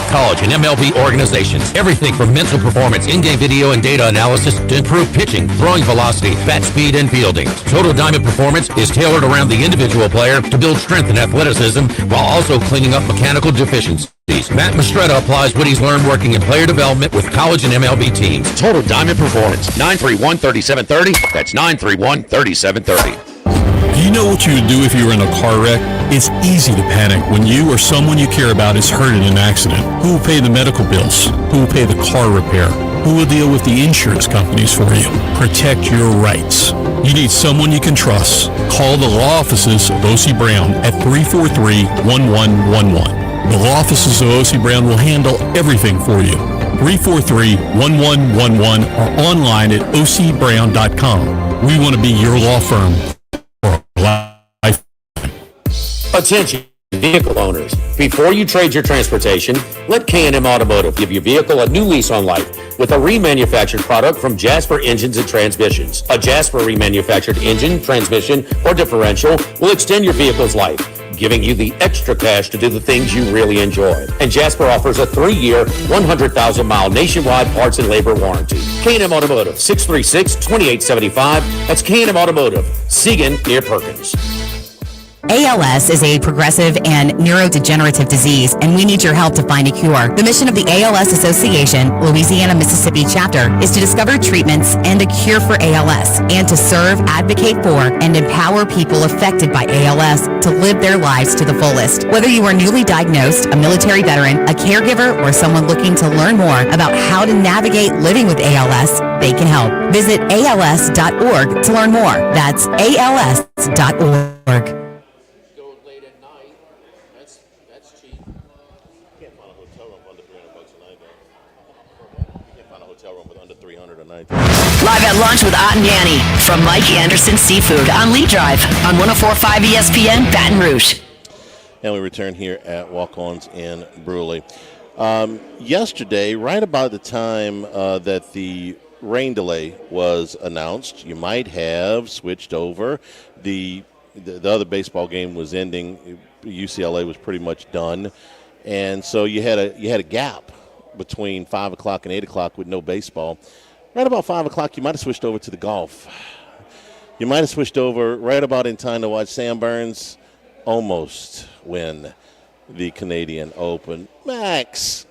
college and MLB organizations. Everything from mental performance, in-game video and data analysis to improve pitching, throwing velocity, bat speed, and fielding. Total Diamond Performance is tailored around the individual player to build strength and athleticism while also cleaning up mechanical deficiencies. Matt Mastretta applies what he's learned working in player development with college and MLB teams. Total Diamond Performance, 931-3730. That's 931-3730. Do you know what you would do if you were in a car wreck? It's easy to panic when you or someone you care about is hurt in an accident. Who will pay the medical bills? Who will pay the car repair? Who will deal with the insurance companies for you? Protect your rights. You need someone you can trust. Call the law offices of O.C. Brown at 343-1111. The law offices of O.C. Brown will handle everything for you. 343-1111 or online at ocbrown.com. We want to be your law firm for life. Attention, vehicle owners. Before you trade your transportation, let K&M Automotive give your vehicle a new lease on life with a remanufactured product from Jasper Engines and Transmissions. A Jasper remanufactured engine, transmission, or differential will extend your vehicle's life, giving you the extra cash to do the things you really enjoy. And Jasper offers a 3-year, 100,000-mile nationwide parts and labor warranty. K&M Automotive, 636-2875. That's K&M Automotive, Siegen near Perkins. ALS is a progressive and neurodegenerative disease, and we need your help to find a cure. The mission of the ALS Association, Louisiana-Mississippi chapter, is to discover treatments and a cure for ALS, and to serve, advocate for, and empower people affected by ALS to live their lives to the fullest. Whether you are newly diagnosed, a military veteran, a caregiver, or someone looking to learn more about how to navigate living with ALS, they can help. Visit als.org to learn more. That's als.org. Live at lunch with Ott and Yanni from Mike Anderson Seafood on Lee Drive on 104.5 ESPN Baton Rouge. And we return here at Walkons in Brusly. Yesterday, right about the time that the rain delay was announced, you might have switched over. The other baseball game was ending. UCLA was pretty much done, and so you had a gap between 5 o'clock and 8 o'clock with no baseball. Right about 5 o'clock, you might have switched over to the golf. You might have switched over right about in time to watch Sam Burns almost win the Canadian Open. Max,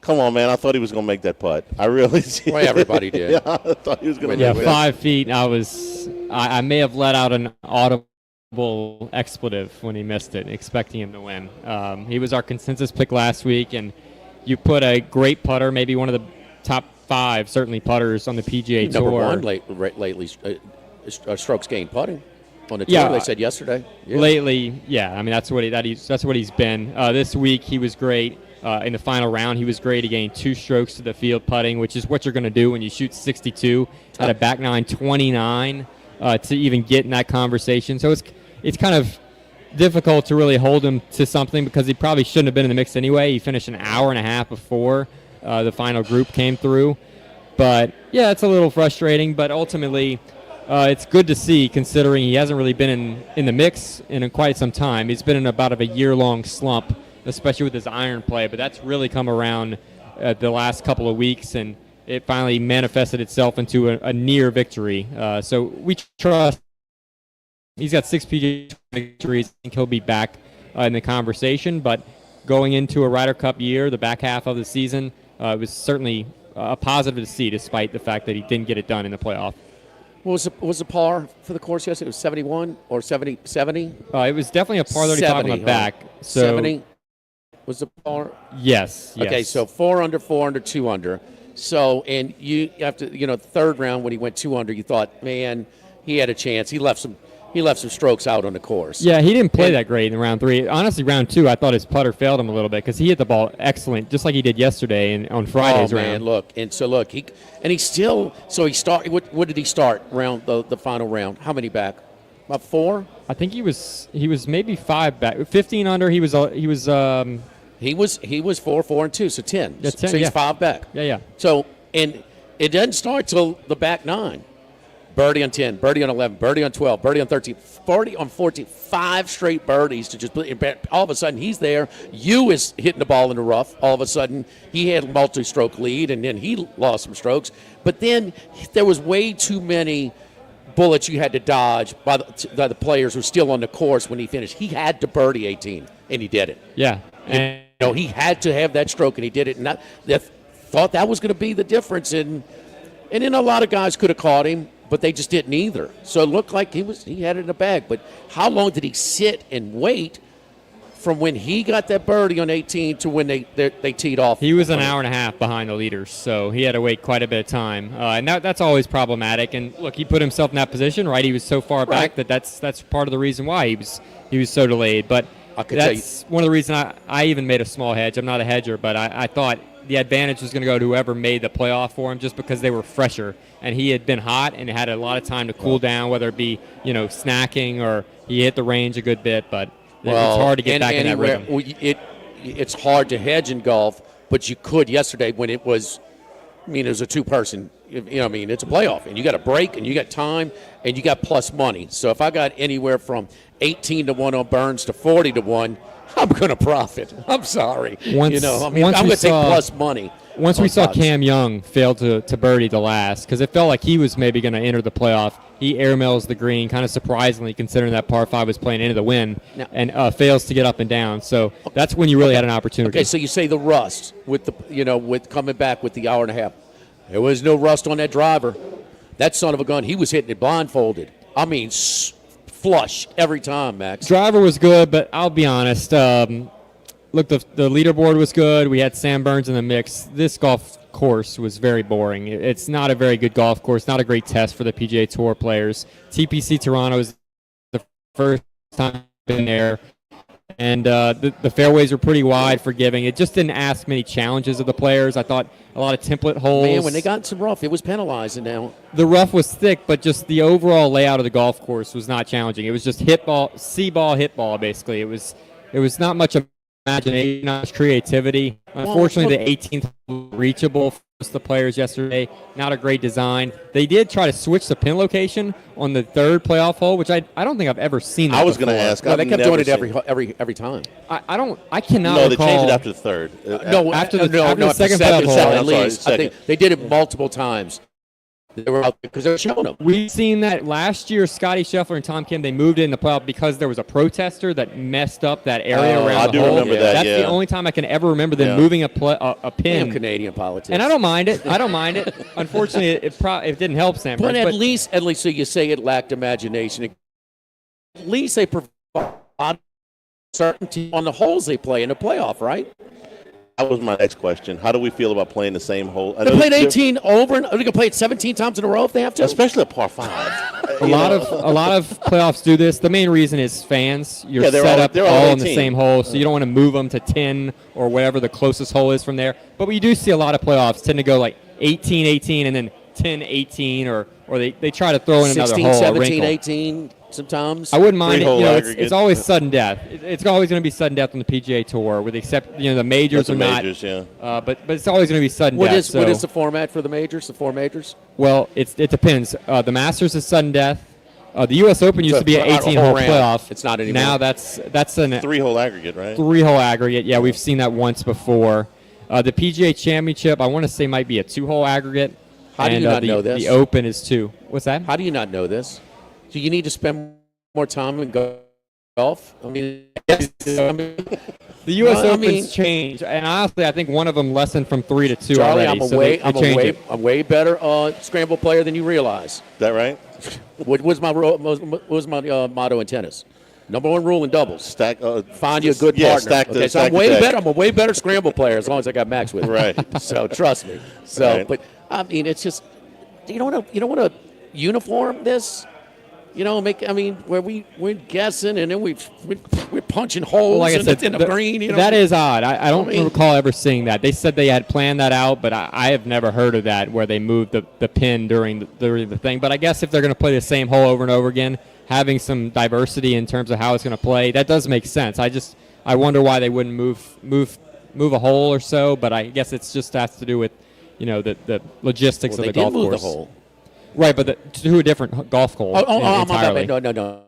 come on, man. I thought he was going to make that putt. I really did. Well, everybody did. Yeah, I thought he was going to make that. 5 feet. I may have let out an audible expletive when he missed it, expecting him to win. He was our consensus pick last week, and you put a great putter, maybe one of the top 5, certainly, putters on the PGA Tour. Number one lately, strokes gained putting on the tour. They said yesterday. Yeah. Lately, yeah. I mean, that's what he's been. This week, he was great. In the final round, he was great. He gained 2 strokes to the field putting, which is what you're going to do when you shoot 62 at a back nine 29 to even get in that conversation. So it's kind of difficult to really hold him to something because he probably shouldn't have been in the mix anyway. He finished an hour and a half before the final group came through. But, yeah, it's a little frustrating. But ultimately, it's good to see considering he hasn't really been in the mix in quite some time. He's been in about a year-long slump, especially with his iron play. But that's really come around the last couple of weeks, and it finally manifested itself into a near victory. So we trust. He's got 6 PGA victories. I think he'll be back in the conversation. But going into a Ryder Cup year, the back half of the season, it was certainly a positive to see, despite the fact that he didn't get it done in the playoff. What was the par for the course yesterday? It was 71 or 70? It was definitely a par 35 on the back. So 70 was the par? Yes. Okay, so 4 under, 4 under, 2 under. So, and you have to, the third round when he went 2 under, you thought, man, he had a chance. He left some strokes out on the course. Yeah, he didn't play that great in round 3. Honestly, round 2, I thought his putter failed him a little bit because he hit the ball excellent, just like he did yesterday and on Friday's round. Oh, man, look. And so, look, he started, what did he start the final round? How many back? About 4? I think he was maybe 5 back. 15 under, he was 4, 4, and 2, so 10. Yeah, 10, so he's 5 back. Yeah. So, and it doesn't start till the back 9. birdie on 10, birdie on 11, birdie on 12, birdie on 13, 40 on 14, 5 straight birdies to just all of a sudden he's there. You is hitting the ball in the rough. All of a sudden he had a multi-stroke lead, and then he lost some strokes. But then there was way too many bullets you had to dodge by the players who were still on the course when he finished. He had to birdie 18, and he did it. Yeah. And he had to have that stroke, and he did it. And I thought that was going to be the difference. And then a lot of guys could have caught him, but they just didn't either. So it looked like he had it in the bag. But how long did he sit and wait from when he got that birdie on 18 to when they teed off? He was an hour and a half behind the leaders, so he had to wait quite a bit of time. And that's always problematic. And look, he put himself in that position, right? He was so far back that's part of the reason why he was so delayed. But that's one of the reasons I even made a small hedge. I'm not a hedger, but I thought the advantage was going to go to whoever made the playoff for him, just because they were fresher. And he had been hot and had a lot of time to cool down, whether it be snacking or he hit the range a good bit. But it's hard to get back in that rhythm. It's hard to hedge in golf, but you could yesterday when it was. It was a two-person. It's a playoff, and you got a break, and you got time, and you got plus money. So if I got anywhere from 18-1 on Burns to 40-1, I'm going to profit. I'm sorry. I'm going to take plus money. Once we saw Cam Young fail to birdie the last, because it felt like he was maybe going to enter the playoff, he airmails the green, kind of surprisingly, considering that par 5 was playing into the wind, and fails to get up and down. So that's when you really had an opportunity. Okay, so you say the rust with with coming back with the hour and a half. There was no rust on that driver. That son of a gun, he was hitting it blindfolded. Flush every time, Max. Driver was good, but I'll be honest. Look, the leaderboard was good. We had Sam Burns in the mix. This golf course was very boring. It's not a very good golf course, not a great test for the PGA Tour players. TPC Toronto is the first time I've been there, and the fairways were pretty wide, forgiving. It just didn't ask many challenges of the players. I thought a lot of template holes. Man, when they got some rough, it was penalizing now. The rough was thick, but just the overall layout of the golf course was not challenging. It was just hit ball, see ball, hit ball, basically. It was not much imagination, not much creativity. Unfortunately, the 18th reachable for the players yesterday. Not a great design. They did try to switch the pin location on the third playoff hole, which I don't think I've ever seen. I was going to ask. They kept doing it every time. I cannot. No, recall. They changed it after the third. After the second playoff hole, at least. I think they did it multiple times. They were out because they were showing them. We've seen that last year. Scotty Scheffler and Tom Kim, they moved it in the playoff because there was a protester that messed up that area around the hole. I do remember that. That's the only time I can ever remember them moving a pin. Damn Canadian politics. And I don't mind it. Unfortunately, it didn't help Sam. But at least, so you say it lacked imagination. At least they provide certainty on the holes they play in the playoff, right? That was my next question. How do we feel about playing the same hole? They played 18 over, and they can play it 17 times in a row if they have to. Especially a par 5. A lot of playoffs do this. The main reason is fans. You're set up all in the same hole, so you don't want to move them to 10 or whatever the closest hole is from there. But we do see a lot of playoffs tend to go like 18, 18, and then 10, 18, or they try to throw in 16, another hole. 17, 18 sometimes. I wouldn't mind it. It's always sudden death. It's always going to be sudden death on the PGA Tour, with except the majors are not. But it's always going to be sudden death. What is the format for the majors? The 4 majors? Well, it depends. The Masters is sudden death. The U.S. Open used to be an 18-hole playoff. It's not anymore. Now that's an 3-hole aggregate, right? 3-hole aggregate. Yeah, we've seen that once before. The PGA Championship, I want to say, might be a 2-hole aggregate. How do you not know this? The Open is 2. What's that? How do you not know this? Do you need to spend more time in golf? The U.S. Open's changed, and honestly, I think one of them lessened from 3 to 2 Charlie, already. I'm way better scramble player than you realize. Is that right? What was my motto in tennis? Number 1 rule in doubles: find you a good partner. So I'm way better. I'm a way better scramble player as long as I got Max with me. Right. So trust me. So, right. But it's just you don't want to uniform this. Where we're guessing and then we're punching holes like I said, in the green. That is odd. I don't recall ever seeing that. They said they had planned that out, but I have never heard of that where they moved the pin during the thing. But I guess if they're going to play the same hole over and over again, having some diversity in terms of how it's going to play, that does make sense. I wonder why they wouldn't move a hole or so. But I guess it's just has to do with the logistics of the golf course. The hole. Right, but to a different golf hole my entirely. bad. No.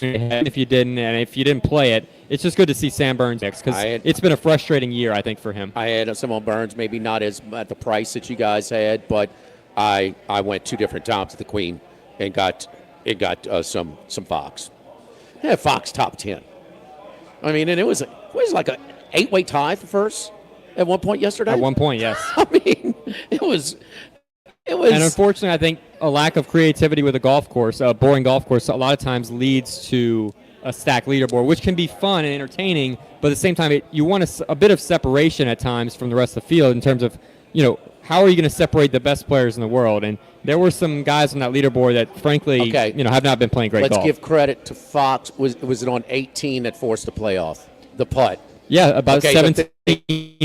If you didn't play it, it's just good to see Sam Burns next because it's been a frustrating year, I think, for him. I had some on Burns, maybe not as at the price that you guys had, but I went 2 different times to the Queen and got some Fox. Yeah, Fox top 10. I mean, and it was like a 8-way tie for first at one point yesterday. At one point, yes. I mean, it was. And unfortunately, I think a lack of creativity with a golf course, a boring golf course, a lot of times leads to a stacked leaderboard, which can be fun and entertaining, but at the same time, you want a bit of separation at times from the rest of the field in terms of, how are you going to separate the best players in the world? And there were some guys on that leaderboard that, frankly, have not been playing great golf. Let's give credit to Fox. Was it on 18 that forced the playoff? The putt. Yeah, about 17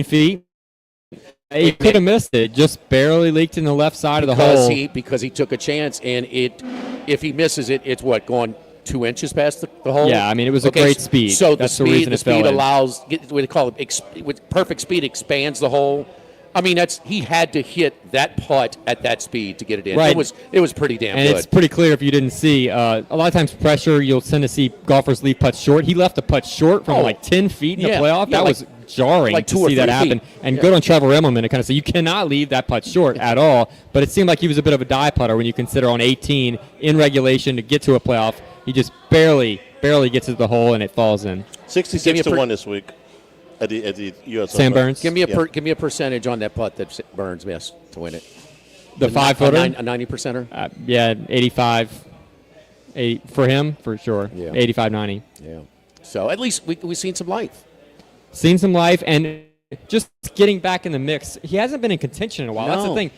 feet. He could have missed it. Just barely leaked in the left side of the hole. Because he took a chance, and if he misses it, it's going 2 inches past the hole? Yeah, I mean, it was a great speed. So that's the speed allows, what they call it, with perfect speed expands the hole. I mean, he had to hit that putt at that speed to get it in. Right. It was pretty damn good. And it's pretty clear if you didn't see. A lot of times pressure, you'll tend to see golfers leave putts short. He left a putt short from 10 feet in the playoff. That was jarring to see that happen. And good on Trevor Immelman to kind of say you cannot leave that putt short at all. But it seemed like he was a bit of a die putter when you consider on 18 in regulation to get to a playoff. He just barely gets to the hole and it falls in. 66-1 this week. At the U.S. Sam Burns. Give me a percentage on that putt that Burns missed to win it. The 5-footer? A 90%er? 85. For him, for sure. Yeah. 85, 90. Yeah. So at least we've seen some life. Seen some life, and just getting back in the mix. He hasn't been in contention in a while. No. That's the thing.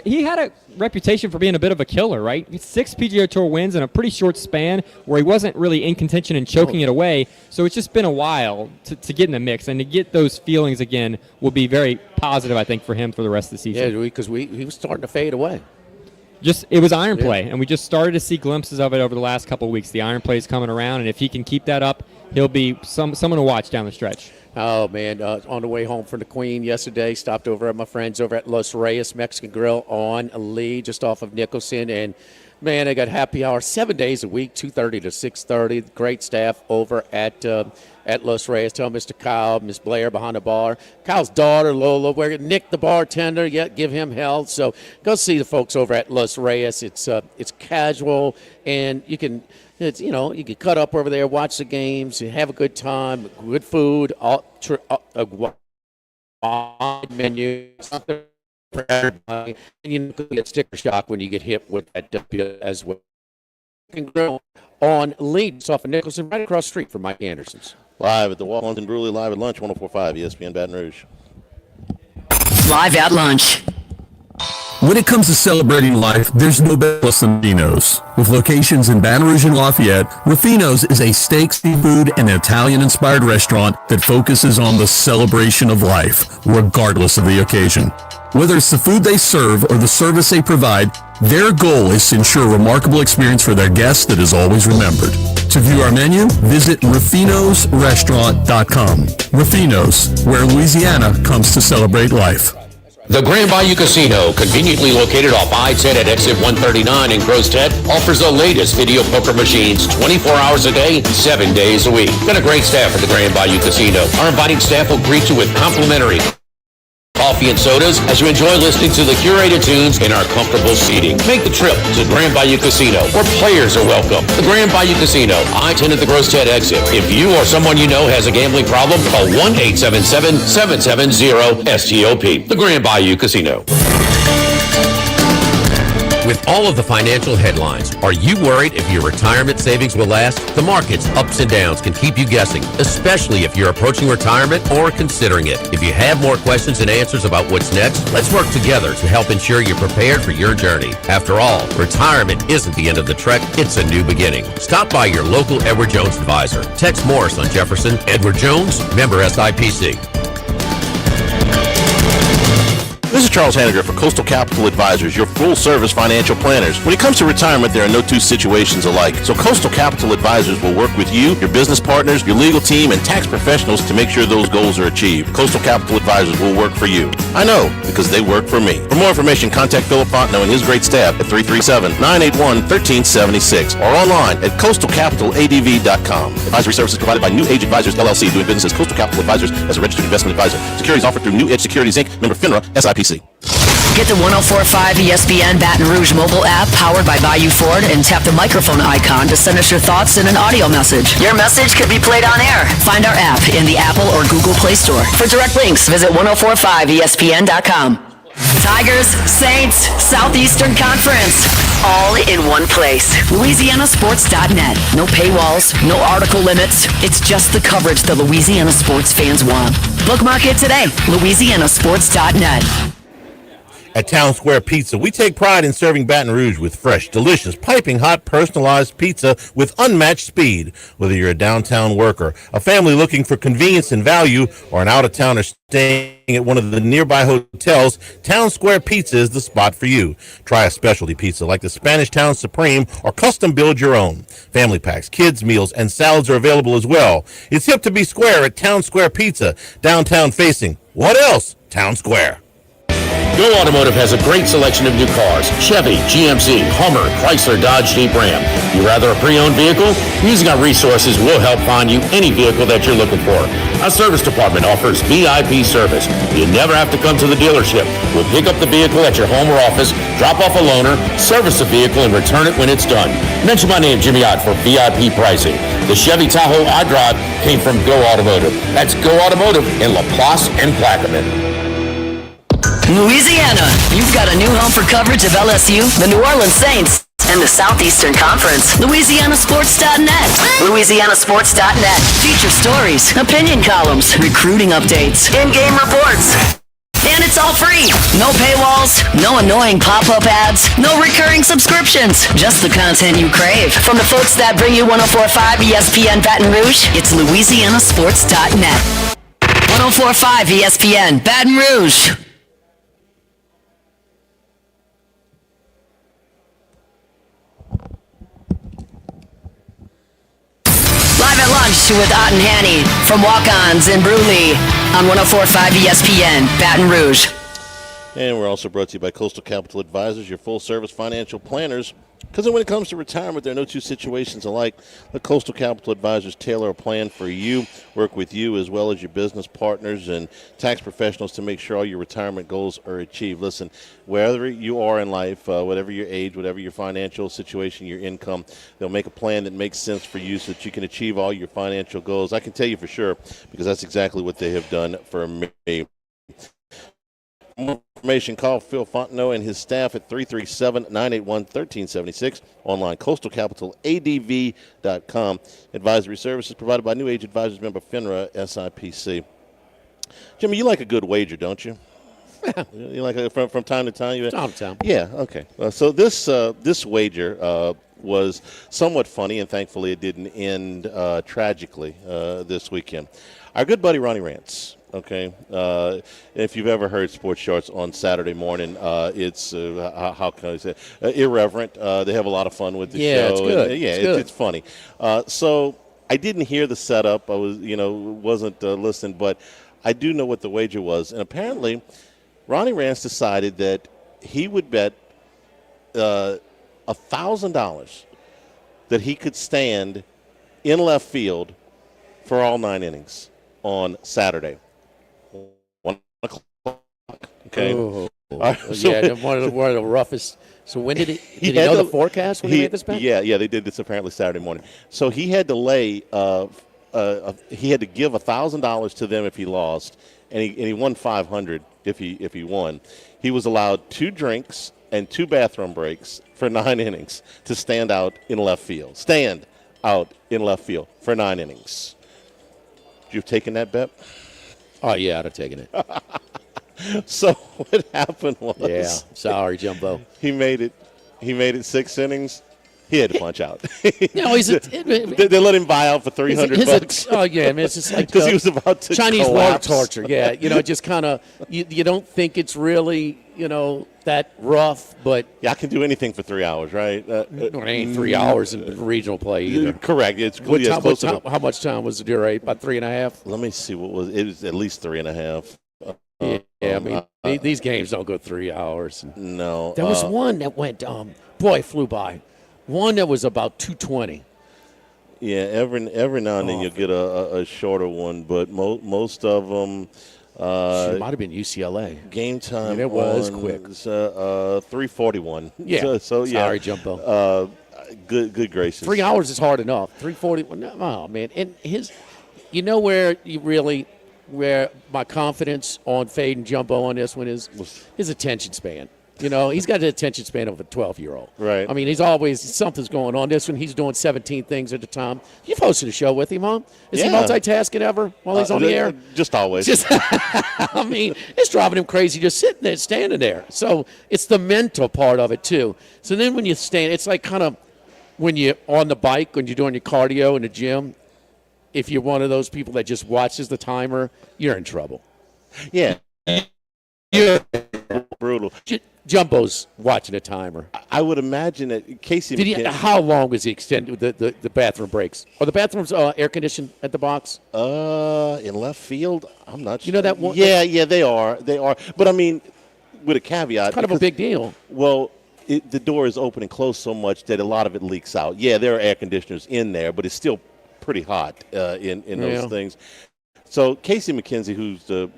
He had a reputation for being a bit of a killer, right? 6 PGA Tour wins in a pretty short span where he wasn't really in contention and choking it away. So it's just been a while to get in the mix, and to get those feelings again will be very positive, I think, for him for the rest of the season. Yeah, because he was starting to fade away. It was iron play, and we just started to see glimpses of it over the last couple of weeks. The iron play is coming around, and if he can keep that up, he'll be someone to watch down the stretch. Oh, man, on the way home from the Queen yesterday, stopped over at my friends over at Los Reyes Mexican Grill on Lee, just off of Nicholson. And, man, they got happy hour 7 days a week, 2:30 to 6:30. Great staff over at Los Reyes. Tell Mr. Kyle, Miss Blair behind the bar. Kyle's daughter, Lola, Nick the bartender, give him hell. So go see the folks over at Los Reyes. It's casual, and you can – you can cut up over there, watch the games, and have a good time, good food, a wide menu, something for everybody. And you get sticker shock when you get hit with that W as well. You can grill on Leeds off of Nicholson, right across the street from Mike Anderson's. Live at the Walkon and Brusly, live at lunch, 104.5 ESPN Baton Rouge. Live at lunch. When it comes to celebrating life, there's no better place than Ruffino's. With locations in Baton Rouge and Lafayette, Ruffino's is a steak, seafood, and Italian-inspired restaurant that focuses on the celebration of life, regardless of the occasion. Whether it's the food they serve or the service they provide, their goal is to ensure a remarkable experience for their guests that is always remembered. To view our menu, visit ruffinosrestaurant.com. Ruffino's, where Louisiana comes to celebrate life. The Grand Bayou Casino, conveniently located off I-10 at exit 139 in Grostead, offers the latest video poker machines 24 hours a day, 7 days a week. Got a great staff at the Grand Bayou Casino. Our inviting staff will greet you with complimentary coffee and sodas as you enjoy listening to the curated tunes in our comfortable seating. Make the trip to Grand Bayou Casino, where players are welcome. The Grand Bayou Casino, I-10 at the Grostead exit. If you or someone you know has a gambling problem, call 1-877-770-STOP. The Grand Bayou Casino. With all of the financial headlines, are you worried if your retirement savings will last? The market's ups and downs can keep you guessing, especially if you're approaching retirement or considering it. If you have more questions and answers about what's next, let's work together to help ensure you're prepared for your journey. After all, retirement isn't the end of the trek, it's a new beginning. Stop by your local Edward Jones advisor. Tex Morris on Jefferson. Edward Jones, member SIPC. This is Charles Hanniger for Coastal Capital Advisors, your full-service financial planners. When it comes to retirement, there are no two situations alike. So Coastal Capital Advisors will work with you, your business partners, your legal team, and tax professionals to make sure those goals are achieved. Coastal Capital Advisors will work for you. I know, because they work for me. For more information, contact Philip Fontenot and his great staff at 337-981-1376 or online at coastalcapitaladv.com. Advisory services provided by New Age Advisors, LLC, doing business as Coastal Capital Advisors as a registered investment advisor. Securities offered through New Edge Securities, Inc., member FINRA, SIPC. Get the 104.5 ESPN Baton Rouge mobile app powered by Bayou Ford and tap the microphone icon to send us your thoughts in an audio message. Your message could be played on air. Find our app in the Apple or Google Play Store. For direct links, visit 1045ESPN.com. Tigers, Saints, Southeastern Conference, all in one place. LouisianaSports.net. No paywalls, no article limits. It's just the coverage the Louisiana sports fans want. Bookmark it today. LouisianaSports.net. At Town Square Pizza, we take pride in serving Baton Rouge with fresh, delicious, piping hot, personalized pizza with unmatched speed. Whether you're a downtown worker, a family looking for convenience and value, or an out-of-towner staying at one of the nearby hotels, Town Square Pizza is the spot for you. Try a specialty pizza like the Spanish Town Supreme or custom build your own. Family packs, kids' meals, and salads are available as well. It's hip to be square at Town Square Pizza, downtown facing. What else? Town Square. Go Automotive has a great selection of new cars: Chevy, GMC, Hummer, Chrysler, Dodge, Jeep, Ram. You rather a pre-owned vehicle? Using our resources, we'll help find you any vehicle that you're looking for. Our service department offers VIP service. You never have to come to the dealership. We'll pick up the vehicle at your home or office, drop off a loaner, service the vehicle, and return it when it's done. Mention my name, Jimmy Ott, for VIP pricing. The Chevy Tahoe I drive came from Go Automotive. That's Go Automotive in LaPlace and Plaquemine. Louisiana, you've got a new home for coverage of LSU, the New Orleans Saints, and the Southeastern Conference. LouisianaSports.net. LouisianaSports.net. Feature stories, opinion columns, recruiting updates, in-game reports. And it's all free. No paywalls, no annoying pop-up ads, no recurring subscriptions. Just the content you crave. From the folks that bring you 104.5 ESPN Baton Rouge, it's LouisianaSports.net. 104.5 ESPN Baton Rouge. Live at lunch with Ott and Hanny from Walkons in Brusly on 104.5 ESPN, Baton Rouge. And we're also brought to you by Coastal Capital Advisors, your full-service financial planners. Because when it comes to retirement, there are no two situations alike. The Coastal Capital Advisors tailor a plan for you, work with you as well as your business partners and tax professionals to make sure all your retirement goals are achieved. Listen, wherever you are in life, whatever your age, whatever your financial situation, your income, they'll make a plan that makes sense for you so that you can achieve all your financial goals. I can tell you for sure because that's exactly what they have done for me. More information, call Phil Fontenot and his staff at 337-981-1376. Online, coastalcapitaladv.com. Advisory services provided by New Age Advisors, member FINRA, SIPC. Jimmy, you like a good wager, don't you? You like from time to time? Time to time. Yeah, okay. So this wager was somewhat funny, and thankfully it didn't end tragically this weekend. Our good buddy Ronnie Rance. Okay, if you've ever heard Sports Charts on Saturday morning, it's how can I say irreverent. They have a lot of fun with the show. Yeah, it's good. It's funny. So I didn't hear the setup. I wasn't listening, but I do know what the wager was. And apparently, Ronnie Rance decided that he would bet $1,000 that he could stand in left field for all 9 innings on Saturday. 1 o'clock. Okay. One of the roughest. So when did he know the forecast when he made this bet? Yeah, they did this apparently Saturday morning. So he had to lay. He had to give $1,000 to them if he lost, and he won $500 if he won. He was allowed 2 drinks and 2 bathroom breaks for 9 innings to stand out in left field. Stand out in left field for 9 innings. You've taken that bet? Oh, yeah, I'd have taken it. So what happened was... Yeah, sorry, Jumbo. He made it 6 innings. He had to punch out. No, he's they let him buy out for $300. Oh yeah, I mean it's just like because he was about to Chinese collapse. water torture. Yeah, just kind of you don't think it's really that rough, but yeah, I can do anything for 3 hours, right? it ain't 3 hours in regional play either. Correct. It's How much time was the duration? About 3.5. Let me see what was it. Was at least 3.5. Yeah, I mean these games don't go 3 hours. No, there was one that went. Boy, it flew by. One that was about 2:20. Yeah, every now and then you'll get a shorter one, but most of them. It might have been UCLA. Game time. It was quick. 3:41. Yeah. So yeah. Sorry, Jumbo. Good gracious. 3 hours is hard enough. 3:40. Oh man, and where my confidence on fading Jumbo on this one is his attention span. He's got an attention span of a 12-year-old. Right. I mean, he's always something's going on. This one, he's doing 17 things at a time. You've hosted a show with him, huh? Is he multitasking ever while he's on the air? Just always. I mean, it's driving him crazy just sitting there, standing there. So it's the mental part of it, too. So then when you stand, it's like kind of when you're on the bike, when you're doing your cardio in the gym, if you're one of those people that just watches the timer, you're in trouble. Yeah. You're brutal. Jumbo's watching a timer. I would imagine that Casey. How long was he extended the bathroom breaks? Are the bathrooms air conditioned at the box? In left field, I'm not sure. You know that one? Yeah, they are. But I mean, with a caveat, it's kind of a big deal. Well, the door is open and closed so much that a lot of it leaks out. Yeah, there are air conditioners in there, but it's still pretty hot in those things. So Casey McKenzie, who's the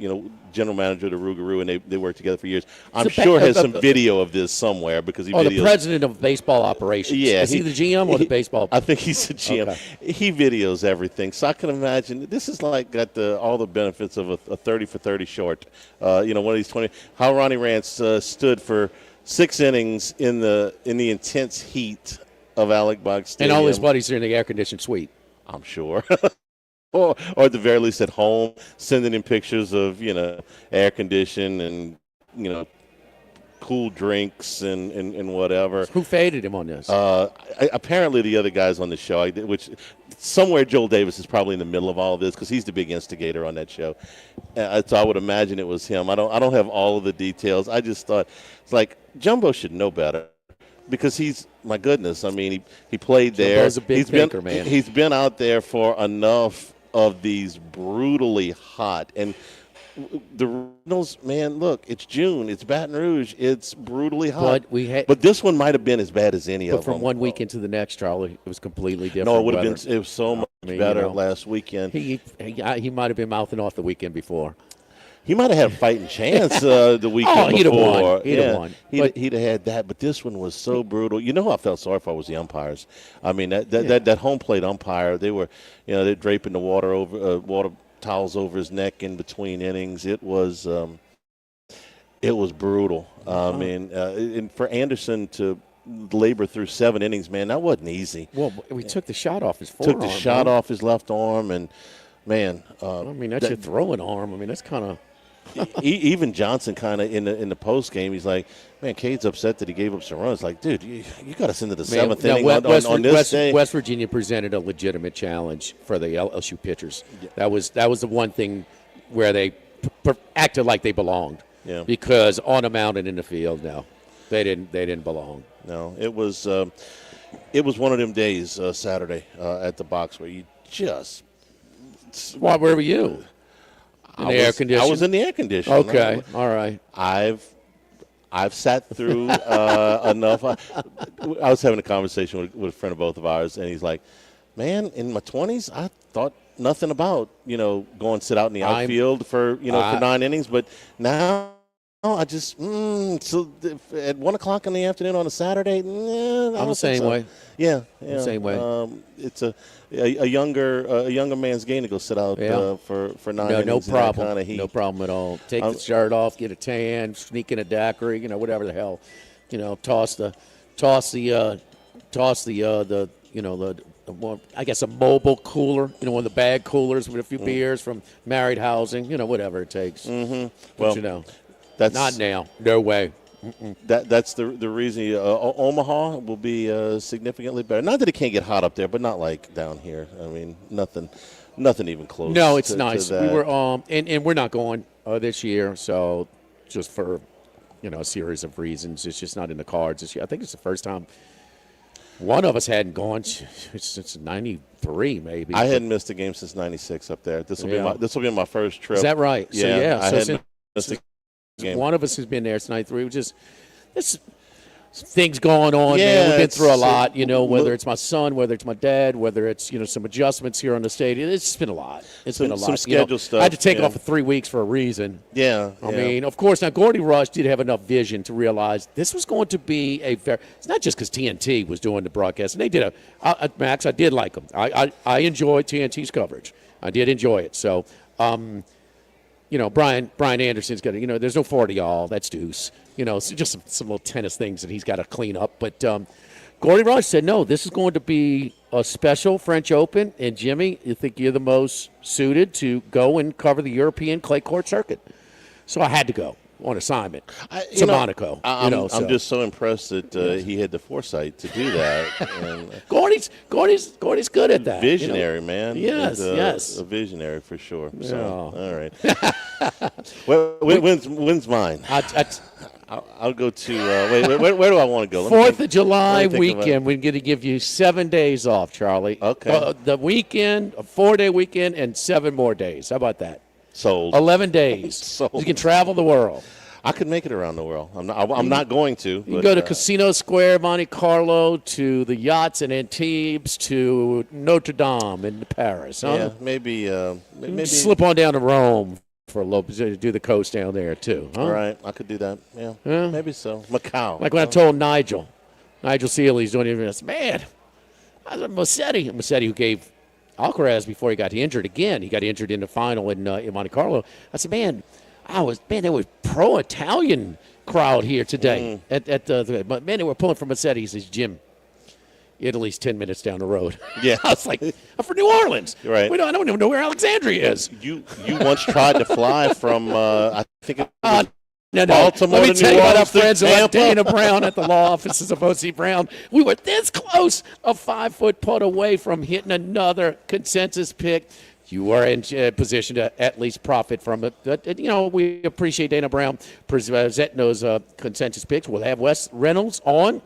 general manager of the Rougarou, and they worked together for years, I'm sure has some video of this somewhere because he videos. The president of baseball operations. Yeah, is he the GM or the baseball? I think he's the GM. Okay. He videos everything, so I can imagine this is like got all the benefits of a 30 for 30 short. One of these 20. How Ronnie Rance stood for 6 innings in the intense heat of Alec Box Stadium, and all his buddies are in the air conditioned suite. I'm sure. Or at the very least at home, sending in pictures of, air conditioned and, cool drinks and whatever. Who faded him on this? Apparently the other guys on the show, which somewhere Joel Davis is probably in the middle of all of this because he's the big instigator on that show. So I would imagine it was him. I don't have all of the details. I just thought, it's like, Jumbo should know better. Because my goodness, I mean, he played there. Jumbo's a big thinker, man. He's been out there for enough of these brutally hot. And the Reynolds, man, look, it's June. It's Baton Rouge. It's brutally hot. But this one might have been as bad as any of them. But from 1 weekend to the next, Charlie, it was completely different. No, it would have been. It was so much better last weekend. He might have been mouthing off the weekend before. He might have had a fighting chance the weekend before. He'd have won. He'd have had that, but this one was so brutal. You know who I felt sorry for was the umpires. I mean, that home plate umpire, they were, they're draping the water towels over his neck in between innings. It was brutal. I mean, and for Anderson to labor through 7 innings, man, that wasn't easy. Well, we took the shot off his forearm. Took the shot off his left arm, and man, I mean, that's your throwing arm. I mean, that's kind of. Even Johnson kind of in the post game, he's like, man, Cade's upset that he gave up some runs. Like, dude, you got us into the 7th inning on this day. West Virginia presented a legitimate challenge for the LSU pitchers. Yeah. That was the one thing where they acted like they belonged. Yeah. Because on a mound and in the field, no, they didn't belong. No, it was one of them days Saturday at the box where you just. Where were you? Air conditioning? I was in the air conditioning. Okay, all right. I've sat through enough. I was having a conversation with a friend of both of ours, and he's like, man, in my 20s, I thought nothing about, going sit out in the outfield for 9 innings, but now I just so at 1 o'clock in the afternoon on a Saturday. I'm the same way. Yeah, same way. It's a younger man's game to go sit out for 9 innings. No problem. Kind of heat. No problem at all. Take the shirt off, get a tan, sneak in a daiquiri, whatever the hell, toss the I guess a mobile cooler, one of the bag coolers with a few beers from Married Housing, whatever it takes. Mm-hmm. But well, that's not now. No way. That's the reason. Omaha will be significantly better. Not that it can't get hot up there, but not like down here. I mean, nothing even close. No, it's to nice. that. We were and we're not going this year, so just for a series of reasons, it's just not in the cards this year. I think it's the first time one of us hadn't gone since '93, maybe. I hadn't missed a game since '96 up there. This will be my first trip. Is that right? Yeah. So I hadn't missed a game. One of us has been there since '93. There's things going on, man. We've been through a lot, whether it's my son, whether it's my dad, whether it's, some adjustments here on the stadium. It's been a lot. Some schedule stuff. I had to take off for 3 weeks for a reason. Yeah. I mean, of course, now Gordy Rush did have enough vision to realize this was going to be it's not just because TNT was doing the broadcast. And they did Max, I did like them. I enjoyed TNT's coverage. I did enjoy it. So, Brian Anderson's got to, there's no 40 all. That's deuce. So just some little tennis things that he's got to clean up. But Gordy Rush said, no, this is going to be a special French Open. And, Jimmy, you think you're the most suited to go and cover the European clay court circuit. So I had to go on assignment to Monaco. I'm just so impressed that he had the foresight to do that. And Gordy's good at that. Visionary, man. Yes. A visionary for sure. Yeah. So, all right. When's mine? I'll go to where do I want to go? 4th of July weekend. We're going to give you 7 days off, Charlie. Okay. The weekend, a 4-day weekend, and 7 more days. How about that? Sold. 11 days. Sold. You can travel the world. I could make it around the world. I'm not going to. You can go to Casino Square, Monte Carlo, to the yachts in Antibes, to Notre Dame in Paris. Huh? Yeah, maybe slip on down to Rome for a little bit, do the coast down there too. Huh? All right, I could do that. Yeah, maybe so. Macau. Like when I told Nigel Seeley's doing it. I said, man, I was Massetti who gave Alcaraz before he got injured again. He got injured in the final in Monte Carlo. I said, man, there was pro-Italian crowd here today but man, they were pulling from Massetti. He says, Jim, Italy's 10 minutes down the road. Yeah. I was like, I'm from New Orleans. Right. I don't even know where Alexandria is. You once tried to fly from I think it was No. Baltimore Let me to tell New you about our Orleans to friends like Tampa. Dana Brown at the law offices of O.C. Brown. We were this close, a 5-foot putt away from hitting another consensus pick. You are in position to at least profit from it. We appreciate Dana Brown presenting those consensus picks. We'll have Wes Reynolds on.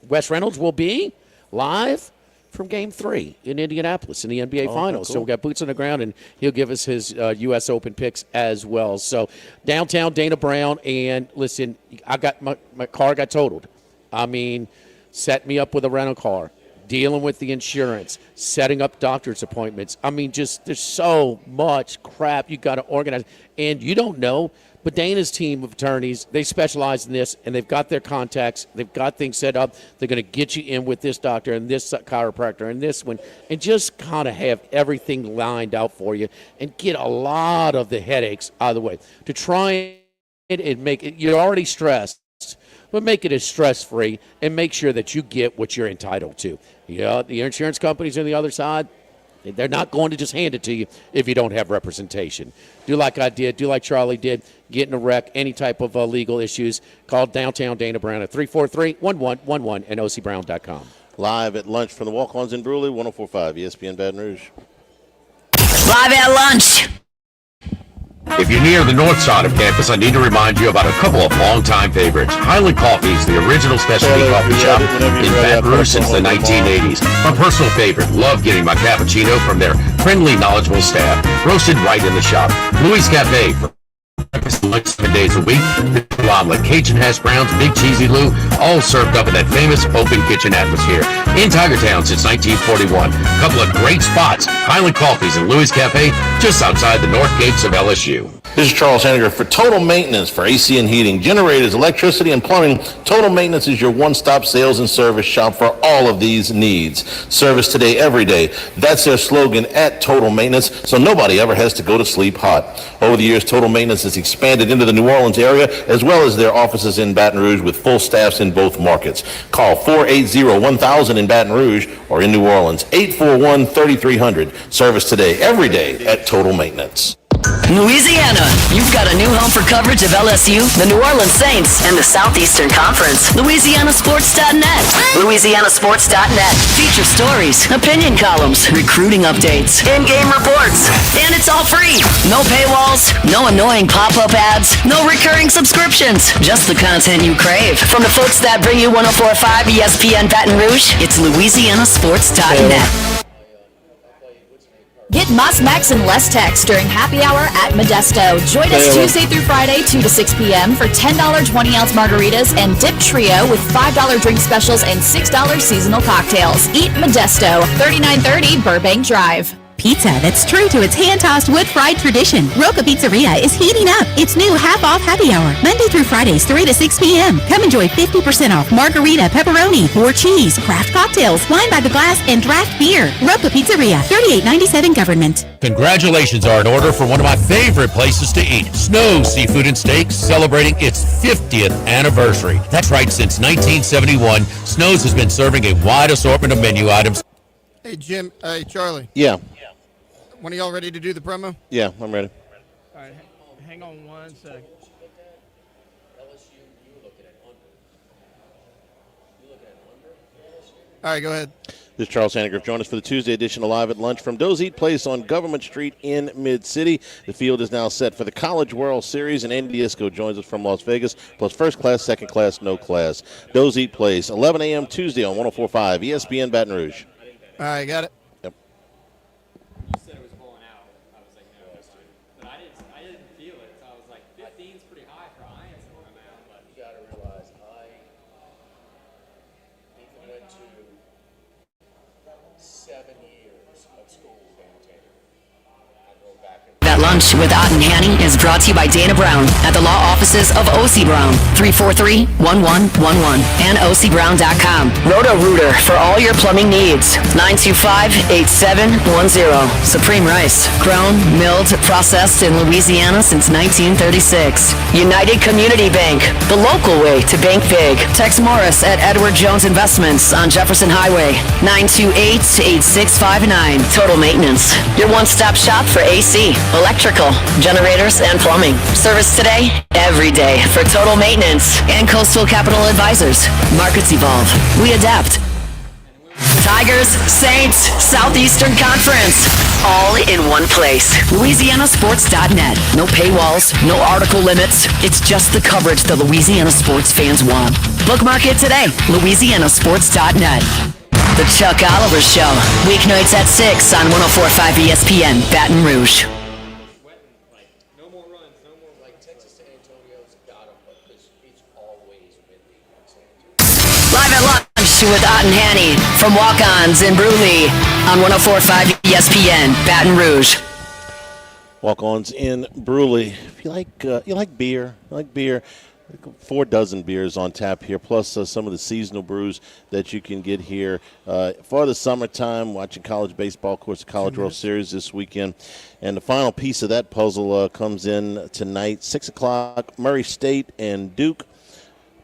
Wes Reynolds will be live from Game 3 in Indianapolis in the NBA Finals. Cool. So we got boots on the ground, and he'll give us his U.S. Open picks as well. So downtown Dana Brown, and listen, I got my car got totaled. I mean, set me up with a rental car, dealing with the insurance, setting up doctor's appointments. I mean, just there's so much crap you got to organize, and you don't know. But Dana's team of attorneys, they specialize in this, and they've got their contacts. They've got things set up. They're going to get you in with this doctor and this chiropractor and this one, and just kind of have everything lined out for you and get a lot of the headaches out of the way. To try and make it, you're already stressed, but make it as stress-free and make sure that you get what you're entitled to. The insurance companies on the other side, they're not going to just hand it to you if you don't have representation. Do like I did. Do like Charlie did. Get in a wreck. Any type of legal issues. Call downtown Dana Brown at 343-1111 and ocbrown.com. Live at lunch from the Walkons in Brusly, 104.5 ESPN Baton Rouge. Live at lunch. If you're near the north side of campus, I need to remind you about a couple of longtime favorites. Highland Coffee's the original specialty coffee shop in Baton Rouge since the 1980s. My personal favorite. Love getting my cappuccino from their friendly, knowledgeable staff. Roasted right in the shop. Louis Cafe for breakfast and lunch 7 days a week. Big omelet, Cajun hash browns, big cheesy Lou, all served up in that famous open kitchen atmosphere. In Tigertown since 1941. A couple of great spots. Highland Coffee's and Louis Cafe just outside the north gates of LSU. This is Charles Henniger for Total Maintenance for AC and heating, generators, electricity, and plumbing. Total Maintenance is your one-stop sales and service shop for all of these needs. Service today, every day. That's their slogan at Total Maintenance, so nobody ever has to go to sleep hot. Over the years, Total Maintenance has expanded into the New Orleans area, as well as their offices in Baton Rouge with full staffs in both markets. Call 480-1000 in Baton Rouge or in New Orleans, 841-3300. Service today, every day at Total Maintenance. Louisiana, you've got a new home for coverage of LSU, the New Orleans Saints, and the Southeastern Conference. LouisianaSports.net. LouisianaSports.net. Feature stories, opinion columns, recruiting updates, in-game reports. And it's all free. No paywalls, no annoying pop-up ads, no recurring subscriptions. Just the content you crave. From the folks that bring you 104.5 ESPN Baton Rouge, it's LouisianaSports.net. Get Moss Max and less text during happy hour at Modesto. Join us Tuesday through Friday, 2 to 6 p.m. for $10 20-ounce margaritas and Dip Trio with $5 drink specials and $6 seasonal cocktails. Eat Modesto, 3930 Burbank Drive. Pizza that's true to its hand-tossed wood-fried tradition. Roca Pizzeria is heating up its new half-off happy hour, Monday through Fridays, 3 to 6 p.m. Come enjoy 50% off margarita, pepperoni, 4 cheese, craft cocktails, wine by the glass, and draft beer. Roca Pizzeria, 3897 Government. Congratulations are in order for one of my favorite places to eat, Snow Seafood and Steaks, celebrating its 50th anniversary. That's right, since 1971, Snow's has been serving a wide assortment of menu items. Hey, Jim. Hey, Charlie. Yeah. When are y'all ready to do the promo? Yeah, I'm ready. All right, hang on 1 second. All right, go ahead. This is Charles Hannegriff. Join us for the Tuesday edition of Live at Lunch from Doe's Eat Place on Government Street in Mid-City. The field is now set for the College World Series, and Andy Disco joins us from Las Vegas, plus first class, second class, no class. Doe's Eat Place, 11 a.m. Tuesday on 104.5 ESPN Baton Rouge. All right, got it. Yep. You said it was blowing out. I was like, no. But I didn't feel it. So I was like, 15's pretty high for Ions where I'm at. But You got to realize I even went to 7 years of school downtown. I go back and That Lunch with Ott and Hanny is brought to you by Dana Brown at the law offices of O.C. Brown, 343-1111, and OCBrown.com. Roto-Rooter for all your plumbing needs, 925-8710. Supreme Rice, grown, milled, processed in Louisiana since 1936. United Community Bank, the local way to bank big. Tex Morris at Edward Jones Investments on Jefferson Highway, 928-8659. Total Maintenance, your one-stop shop for AC, electrical, generators, and plumbing. Service today, every day for Total Maintenance. And Coastal Capital Advisors. Markets evolve. We adapt. Tigers, Saints, Southeastern Conference. All in one place. LouisianaSports.net. No paywalls, no article limits. It's just the coverage the Louisiana sports fans want. Bookmark it today. LouisianaSports.net. The Chuck Oliver Show. Weeknights at 6 on 104.5 ESPN, Baton Rouge. Live at Lunch with Ott and Hanny from Walkons in Brusly on 104.5 ESPN, Baton Rouge. Walk-ons in Brusly. If you like beer, 4 dozen beers on tap here, plus some of the seasonal brews that you can get here for the summertime, watching college baseball, of course, the College World Series this weekend. And the final piece of that puzzle comes in tonight, 6 o'clock, Murray State and Duke.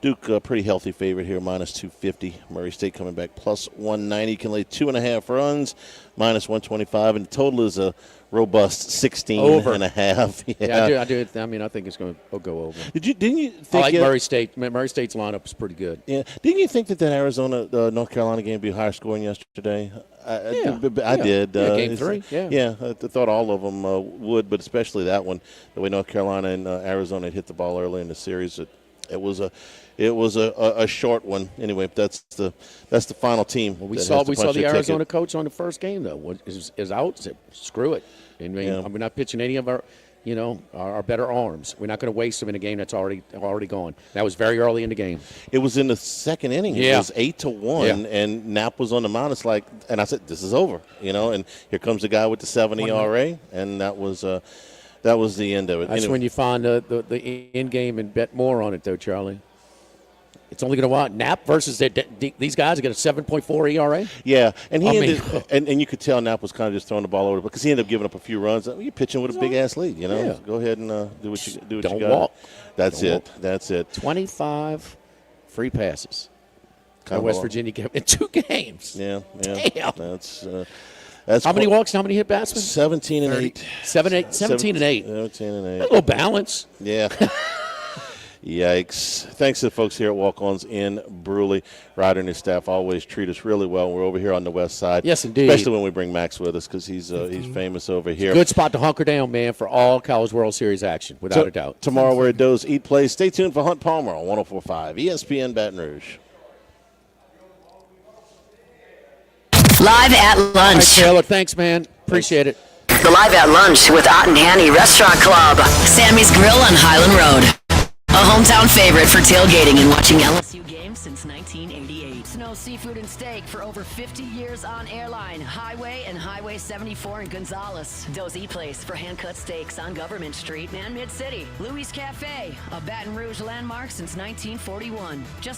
Duke, a pretty healthy favorite here, minus 250. Murray State coming back plus 190. Can lay 2.5 runs, minus 125. And the total is a robust 16.5. Yeah, I do. I mean, I think it's going to go over. Didn't you think I like Murray State. Murray State's lineup is pretty good. Yeah. Didn't you think that Arizona North Carolina game would be higher scoring yesterday? I did. Game 3. Yeah, I thought all of them would, but especially that one. The way North Carolina and Arizona had hit the ball early in the series, it was a short one. Anyway, that's the final team. Well, we saw the Arizona coach on the first game though. Is out. Said, screw it. I mean, we're not pitching any of our better arms. We're not going to waste them in a game that's already gone. That was very early in the game. It was in the second inning. It was 8-1, and Knapp was on the mound. It's like, and I said, this is over. And here comes the guy with the 7 ERA, and that was the end of it. That's when you find the end game and bet more on it, though, Charlie. It's only going to want Knapp versus these guys get a 7.4 ERA. Yeah, and and you could tell Knapp was kind of just throwing the ball over because he ended up giving up a few runs. You're pitching with a big ass lead, Yeah. Go ahead and do what you got. Don't walk. That's it. 25 free passes. West Virginia gave in 2 games. Yeah. Damn. How many walks? How many hit batsmen? 17 and 8. 17 and 8. 17 and 8. A little balance. Yeah. Yikes. Thanks to the folks here at Walk-Ons in Brusly. Ryder and his staff always treat us really well. We're over here on the west side. Yes, indeed. Especially when we bring Max with us because he's famous over here. Good spot to hunker down, man, for all College World Series action, without a doubt. Tomorrow where it does eat plays. Stay tuned for Hunt Palmer on 104.5 ESPN Baton Rouge. Live at All right, lunch. Taylor, thanks, man. Appreciate it. The Live at Lunch with Ott and Hanny Restaurant Club. Sammy's Grill on Highland Road. A hometown favorite for tailgating and watching LSU games since 1988. Snow Seafood and Steak for over 50 years on Airline, Highway, and Highway 74 in Gonzales. Dozy Place for hand-cut steaks on Government Street and Mid-City. Louis Cafe, a Baton Rouge landmark since 1941. Just